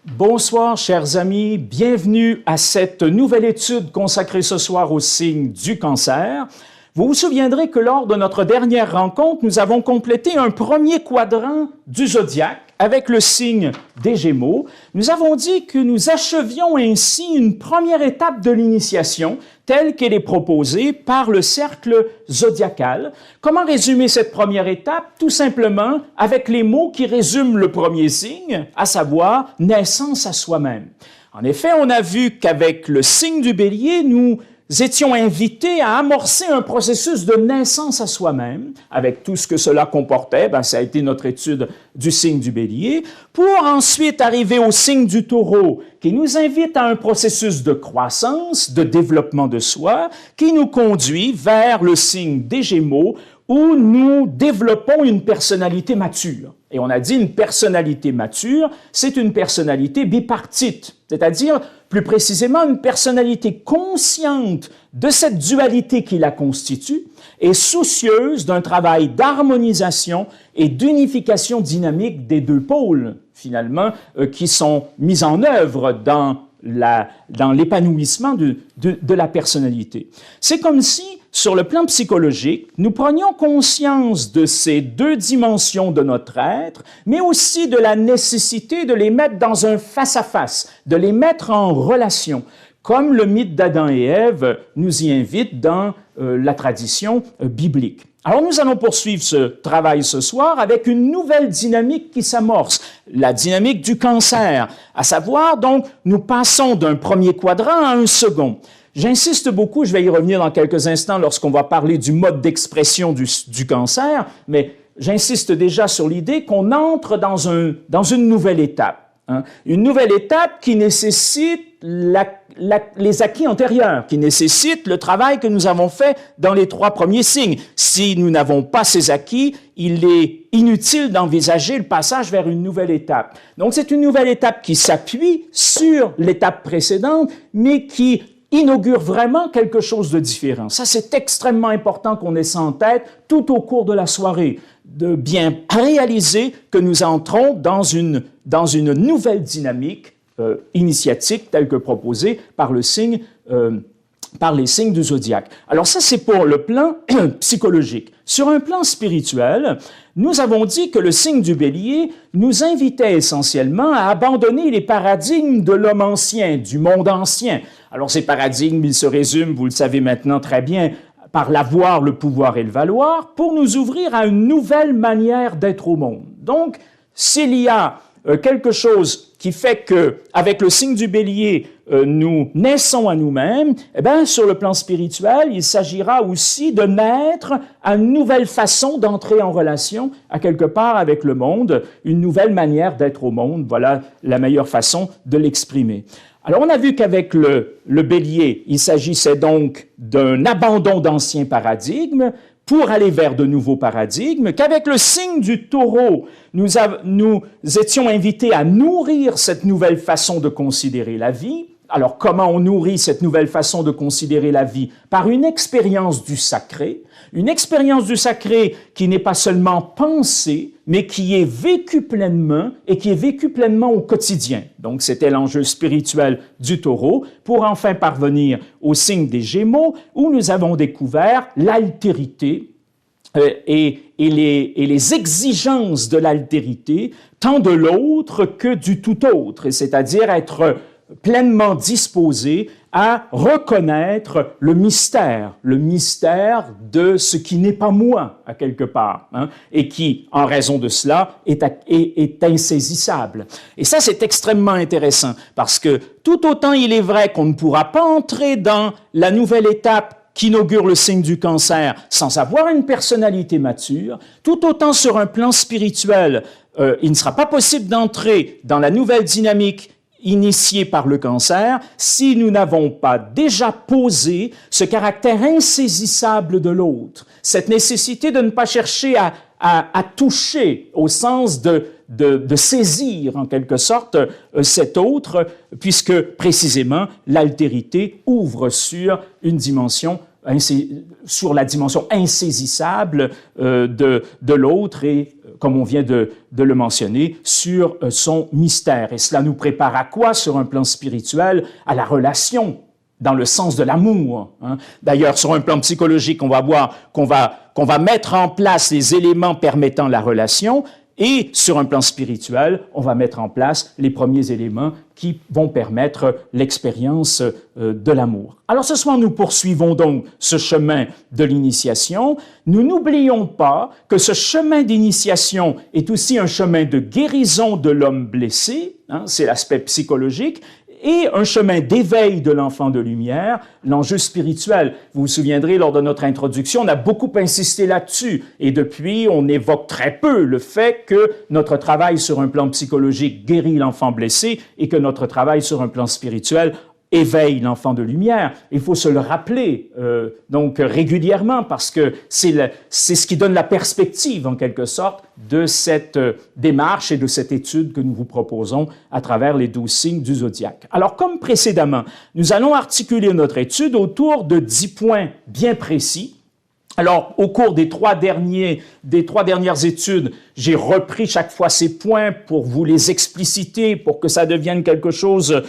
Bonsoir, chers amis. Bienvenue à cette nouvelle étude consacrée ce soir au signe du cancer. Vous vous souviendrez que lors de notre dernière rencontre, nous avons complété un premier quadrant du zodiaque avec le signe des Gémeaux. Nous avons dit que nous achevions ainsi une première étape de l'initiation telle qu'elle est proposée par le cercle zodiacal. Comment résumer cette première étape? Tout simplement avec les mots qui résument le premier signe, à savoir naissance à soi-même. En effet, on a vu qu'avec le signe du Bélier, nous étions invités à amorcer un processus de naissance à soi-même, avec tout ce que cela comportait. Ça a été notre étude du signe du Bélier, pour ensuite arriver au signe du Taureau, qui nous invite à un processus de croissance, de développement de soi, qui nous conduit vers le signe des Gémeaux, où nous développons une personnalité mature. Et on a dit une personnalité mature, c'est une personnalité bipartite, c'est-à-dire plus précisément une personnalité consciente de cette dualité qui la constitue et soucieuse d'un travail d'harmonisation et d'unification dynamique des deux pôles, finalement, qui sont mis en œuvre dans l'épanouissement de la personnalité. C'est comme si, sur le plan psychologique, nous prenions conscience de ces deux dimensions de notre être, mais aussi de la nécessité de les mettre dans un face-à-face, de les mettre en relation, comme le mythe d'Adam et Ève nous y invite dans la tradition biblique. Alors nous allons poursuivre ce travail ce soir avec une nouvelle dynamique qui s'amorce, la dynamique du cancer, à savoir donc nous passons d'un premier quadrant à un second. J'insiste beaucoup, je vais y revenir dans quelques instants lorsqu'on va parler du mode d'expression du cancer, mais j'insiste déjà sur l'idée qu'on entre dans une nouvelle étape. Une nouvelle étape qui nécessite les acquis antérieurs, qui nécessite le travail que nous avons fait dans les trois premiers signes. Si nous n'avons pas ces acquis, il est inutile d'envisager le passage vers une nouvelle étape. Donc c'est une nouvelle étape qui s'appuie sur l'étape précédente, mais qui inaugure vraiment quelque chose de différent. Ça, c'est extrêmement important qu'on ait ça en tête tout au cours de la soirée, de bien réaliser que nous entrons dans une nouvelle dynamique initiatique telle que proposée par les signes du zodiaque. Alors ça, c'est pour le plan psychologique. Sur un plan spirituel, nous avons dit que le signe du Bélier nous invitait essentiellement à abandonner les paradigmes de l'homme ancien, du monde ancien. Alors ces paradigmes, ils se résument, vous le savez maintenant très bien, par l'avoir, le pouvoir et le valoir, pour nous ouvrir à une nouvelle manière d'être au monde. Donc, s'il y a quelque chose qui fait que, avec le signe du Bélier, nous naissons à nous-mêmes, sur le plan spirituel, il s'agira aussi de naître à une nouvelle façon d'entrer en relation, à quelque part avec le monde, une nouvelle manière d'être au monde. Voilà la meilleure façon de l'exprimer. Alors, on a vu qu'avec le Bélier, il s'agissait donc d'un abandon d'anciens paradigmes pour aller vers de nouveaux paradigmes, qu'avec le signe du Taureau, nous étions invités à nourrir cette nouvelle façon de considérer la vie. Alors, comment on nourrit cette nouvelle façon de considérer la vie? Par une expérience du sacré qui n'est pas seulement pensée, mais qui est vécue pleinement et qui est vécue pleinement au quotidien. Donc, c'était l'enjeu spirituel du Taureau pour enfin parvenir au signe des Gémeaux où nous avons découvert l'altérité et les exigences de l'altérité, tant de l'autre que du tout autre, c'est-à-dire être pleinement disposé à reconnaître le mystère de ce qui n'est pas moi, à quelque part, et qui, en raison de cela, est insaisissable. Et ça, c'est extrêmement intéressant, parce que tout autant il est vrai qu'on ne pourra pas entrer dans la nouvelle étape qu'inaugure le signe du cancer sans avoir une personnalité mature, tout autant sur un plan spirituel, il ne sera pas possible d'entrer dans la nouvelle dynamique initiée par le cancer si nous n'avons pas déjà posé ce caractère insaisissable de l'autre, cette nécessité de ne pas chercher à toucher au sens de saisir en quelque sorte cet autre, puisque précisément l'altérité ouvre sur une dimension sur la dimension insaisissable de l'autre et comme on vient de le mentionner, sur son mystère. Et cela nous prépare à quoi sur un plan spirituel? À la relation, dans le sens de l'amour. Hein. D'ailleurs, sur un plan psychologique, on va voir qu'on va mettre en place les éléments permettant la relation, et sur un plan spirituel, on va mettre en place les premiers éléments qui vont permettre l'expérience de l'amour. Alors ce soir, nous poursuivons donc ce chemin de l'initiation. Nous n'oublions pas que ce chemin d'initiation est aussi un chemin de guérison de l'homme blessé, hein, c'est l'aspect psychologique, et un chemin d'éveil de l'enfant de lumière, l'enjeu spirituel. Vous vous souviendrez, lors de notre introduction, on a beaucoup insisté là-dessus. Et depuis, on évoque très peu le fait que notre travail sur un plan psychologique guérit l'enfant blessé et que notre travail sur un plan spirituel éveille l'enfant de lumière. Il faut se le rappeler donc régulièrement parce que c'est ce qui donne la perspective, en quelque sorte, de cette démarche et de cette étude que nous vous proposons à travers les 12 signes du zodiaque. Alors, comme précédemment, nous allons articuler notre étude autour de 10 points bien précis. Alors, au cours des trois dernières études, j'ai repris chaque fois ces points pour vous les expliciter, pour que ça devienne quelque chose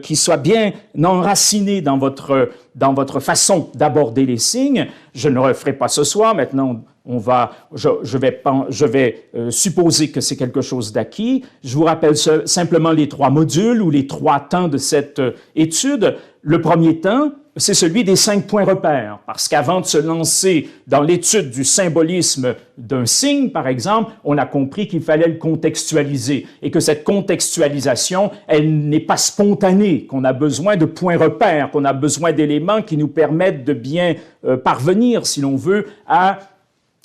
qui soit bien enraciné dans votre façon d'aborder les signes. Je ne le referai pas ce soir. Maintenant, je vais supposer que c'est quelque chose d'acquis. Je vous rappelle simplement les 3 modules ou les 3 temps de cette étude. Le premier temps, c'est celui des 5 points repères, parce qu'avant de se lancer dans l'étude du symbolisme d'un signe, par exemple, on a compris qu'il fallait le contextualiser et que cette contextualisation, elle n'est pas spontanée, qu'on a besoin de points repères, qu'on a besoin d'éléments qui nous permettent de bien parvenir, si l'on veut, à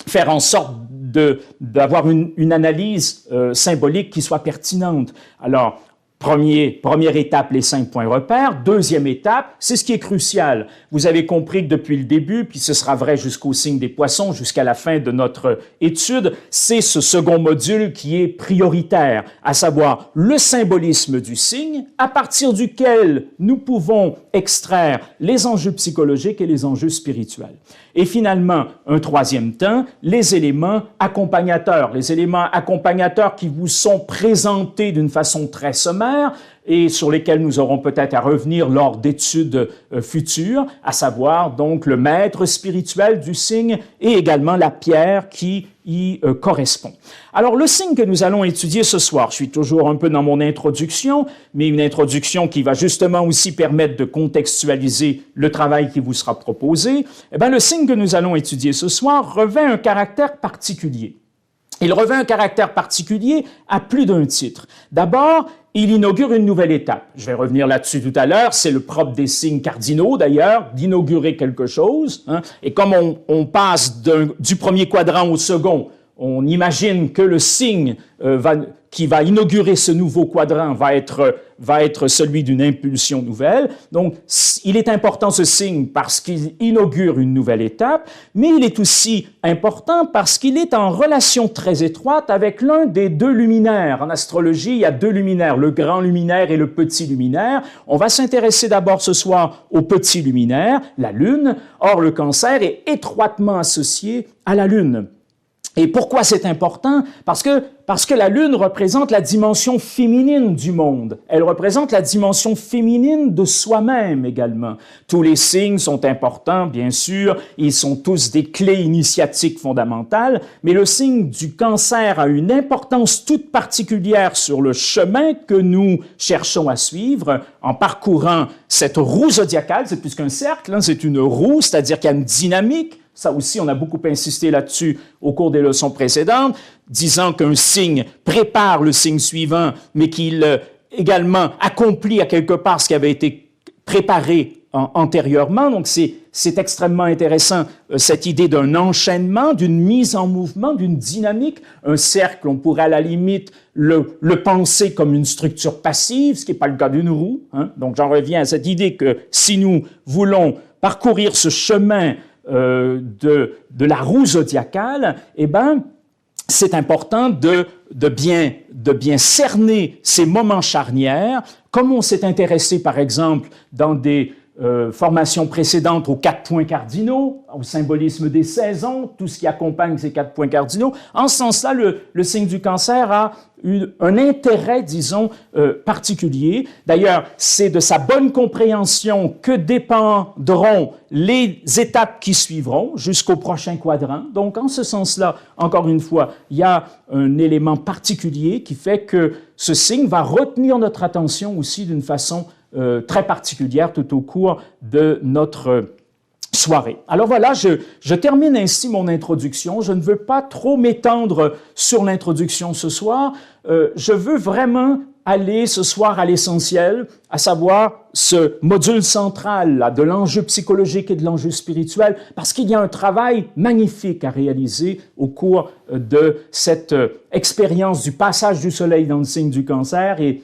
faire en sorte d'avoir une analyse symbolique qui soit pertinente. Alors, première étape, les 5 points repères. Deuxième étape, c'est ce qui est crucial. Vous avez compris que depuis le début, puis ce sera vrai jusqu'au signe des poissons, jusqu'à la fin de notre étude, c'est ce second module qui est prioritaire, à savoir le symbolisme du signe, à partir duquel nous pouvons extraire les enjeux psychologiques et les enjeux spirituels. Et finalement, un troisième temps, les éléments accompagnateurs qui vous sont présentés d'une façon très sommaire et sur lesquels nous aurons peut-être à revenir lors d'études futures, à savoir donc le maître spirituel du signe et également la pierre qui y correspond. Alors, le signe que nous allons étudier ce soir, je suis toujours un peu dans mon introduction, mais une introduction qui va justement aussi permettre de contextualiser le travail qui vous sera proposé. Eh bien, le signe que nous allons étudier ce soir revêt un caractère particulier. Il revêt un caractère particulier à plus d'un titre. D'abord, il inaugure une nouvelle étape. Je vais revenir là-dessus tout à l'heure. C'est le propre des signes cardinaux, d'ailleurs, d'inaugurer quelque chose. Hein. Et comme on passe du premier quadrant au second, on imagine que le signe qui va inaugurer ce nouveau quadrant va être celui d'une impulsion nouvelle. Donc, il est important ce signe parce qu'il inaugure une nouvelle étape, mais il est aussi important parce qu'il est en relation très étroite avec l'un des 2 luminaires. En astrologie, il y a 2 luminaires, le grand luminaire et le petit luminaire. On va s'intéresser d'abord ce soir au petit luminaire, la Lune. Or, le Cancer est étroitement associé à la Lune. Et pourquoi c'est important? Parce que la Lune représente la dimension féminine du monde. Elle représente la dimension féminine de soi-même également. Tous les signes sont importants, bien sûr. Ils sont tous des clés initiatiques fondamentales. Mais le signe du Cancer a une importance toute particulière sur le chemin que nous cherchons à suivre en parcourant cette roue zodiacale. C'est plus qu'un cercle, hein, c'est une roue, c'est-à-dire qu'il y a une dynamique. Ça aussi, on a beaucoup insisté là-dessus au cours des leçons précédentes, disant qu'un signe prépare le signe suivant, mais qu'il également accomplit à quelque part ce qui avait été préparé antérieurement. Donc, c'est extrêmement intéressant, cette idée d'un enchaînement, d'une mise en mouvement, d'une dynamique. Un cercle, on pourrait à la limite le penser comme une structure passive, ce qui n'est pas le cas d'une roue. Hein. Donc, j'en reviens à cette idée que si nous voulons parcourir ce chemin de la roue zodiacale, eh ben, c'est important de bien cerner ces moments charnières, comme on s'est intéressé, par exemple, dans des formation précédente aux 4 points cardinaux, au symbolisme des saisons, tout ce qui accompagne ces 4 points cardinaux. En ce sens-là, le signe du cancer a un intérêt, disons, particulier. D'ailleurs, c'est de sa bonne compréhension que dépendront les étapes qui suivront jusqu'au prochain quadrant. Donc, en ce sens-là, encore une fois, il y a un élément particulier qui fait que ce signe va retenir notre attention aussi d'une façon très particulière tout au cours de notre soirée. Alors voilà, je termine ainsi mon introduction. Je ne veux pas trop m'étendre sur l'introduction ce soir. Je veux vraiment aller ce soir à l'essentiel, à savoir ce module central là, de l'enjeu psychologique et de l'enjeu spirituel, parce qu'il y a un travail magnifique à réaliser au cours de cette expérience du passage du soleil dans le signe du cancer et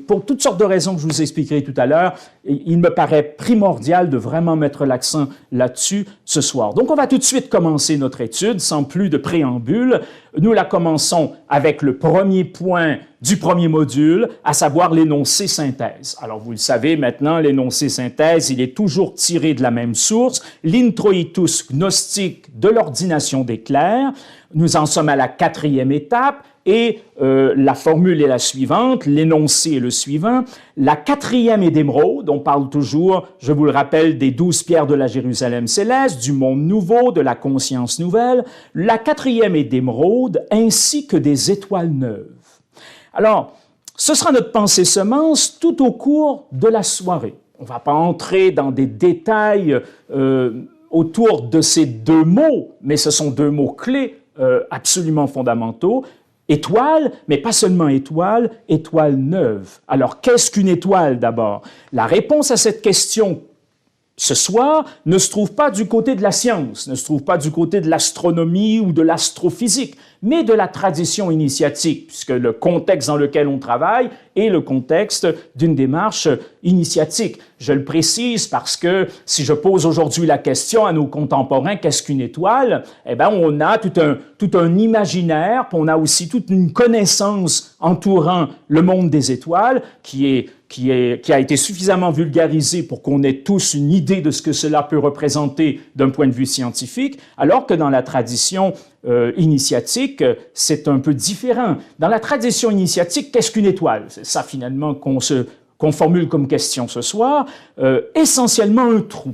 pour toutes sortes de raisons que je vous expliquerai tout à l'heure, il me paraît primordial de vraiment mettre l'accent là-dessus ce soir. Donc, on va tout de suite commencer notre étude sans plus de préambule. Nous la commençons avec le premier point du premier module, à savoir l'énoncé synthèse. Alors, vous le savez maintenant, l'énoncé synthèse, il est toujours tiré de la même source, l'introitus gnostique de l'ordination des clercs. Nous en sommes à la 4e étape et la formule est la suivante, l'énoncé est le suivant. La 4e est d'émeraude, on parle toujours, je vous le rappelle, des 12 pierres de la Jérusalem céleste, du monde nouveau, de la conscience nouvelle. La 4e est d'émeraude ainsi que des étoiles neuves. Alors, ce sera notre pensée semence tout au cours de la soirée. On ne va pas entrer dans des détails autour de ces 2 mots, mais ce sont 2 mots clés absolument fondamentaux. Étoile, mais pas seulement étoile, étoile neuve. Alors, qu'est-ce qu'une étoile d'abord? La réponse à cette question ce soir ne se trouve pas du côté de la science, ne se trouve pas du côté de l'astronomie ou de l'astrophysique, mais de la tradition initiatique, puisque le contexte dans lequel on travaille est le contexte d'une démarche initiatique. Je le précise parce que si je pose aujourd'hui la question à nos contemporains, qu'est-ce qu'une étoile? Eh bien, on a tout un imaginaire, puis on a aussi toute une connaissance entourant le monde des étoiles qui a été suffisamment vulgarisé pour qu'on ait tous une idée de ce que cela peut représenter d'un point de vue scientifique, alors que dans la tradition initiatique, c'est un peu différent. Dans la tradition initiatique, qu'est-ce qu'une étoile? C'est ça finalement qu'on formule comme question ce soir. Essentiellement un trou.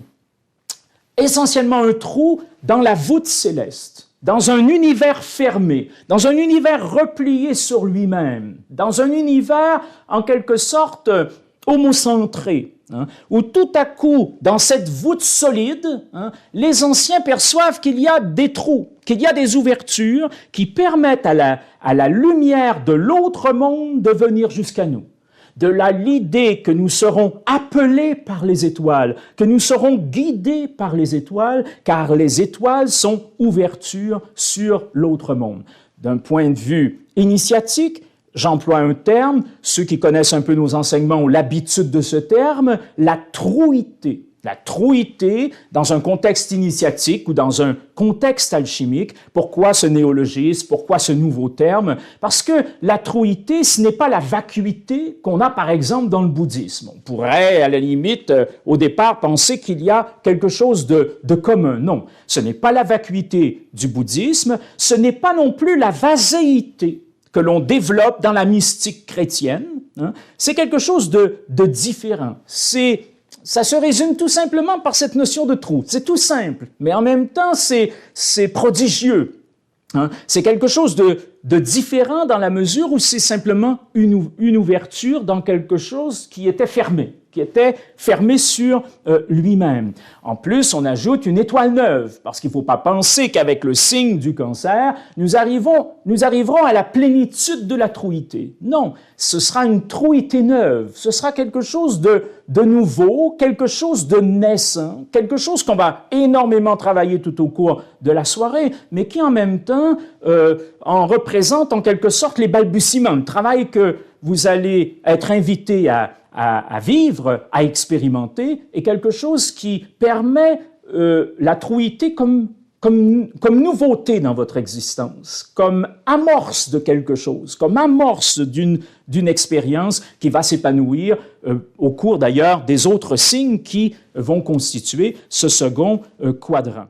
Essentiellement un trou dans la voûte céleste, dans un univers fermé, dans un univers replié sur lui-même, dans un univers en quelque sorte homocentré, où tout à coup, dans cette voûte solide, les anciens perçoivent qu'il y a des trous, qu'il y a des ouvertures qui permettent à la lumière de l'autre monde de venir jusqu'à nous. De l'idée que nous serons appelés par les étoiles, que nous serons guidés par les étoiles, car les étoiles sont ouvertures sur l'autre monde. D'un point de vue initiatique, j'emploie un terme, ceux qui connaissent un peu nos enseignements ont l'habitude de ce terme, la trouïté. La trouïté dans un contexte initiatique ou dans un contexte alchimique. Pourquoi ce néologisme? Pourquoi ce nouveau terme? Parce que la trouïté, ce n'est pas la vacuité qu'on a par exemple dans le bouddhisme. On pourrait à la limite au départ penser qu'il y a quelque chose de commun. Non, ce n'est pas la vacuité du bouddhisme, ce n'est pas non plus la vaséité que l'on développe dans la mystique chrétienne. C'est quelque chose de différent. Ça se résume tout simplement par cette notion de trou. C'est tout simple, mais en même temps, c'est prodigieux. C'est quelque chose de différent dans la mesure où c'est simplement une ouverture dans quelque chose qui était fermé sur lui-même. En plus, on ajoute une étoile neuve, parce qu'il ne faut pas penser qu'avec le signe du cancer, nous arriverons à la plénitude de la trouïté. Non, ce sera une trouïté neuve, ce sera quelque chose de nouveau, quelque chose de naissant, quelque chose qu'on va énormément travailler tout au cours de la soirée, mais qui en même temps en représente en quelque sorte les balbutiements, le travail que vous allez être invité à vivre, à expérimenter, est quelque chose qui permet la trouïté comme comme nouveauté dans votre existence, comme amorce de quelque chose, comme amorce d'une expérience qui va s'épanouir au cours d'ailleurs des autres signes qui vont constituer ce second quadrant.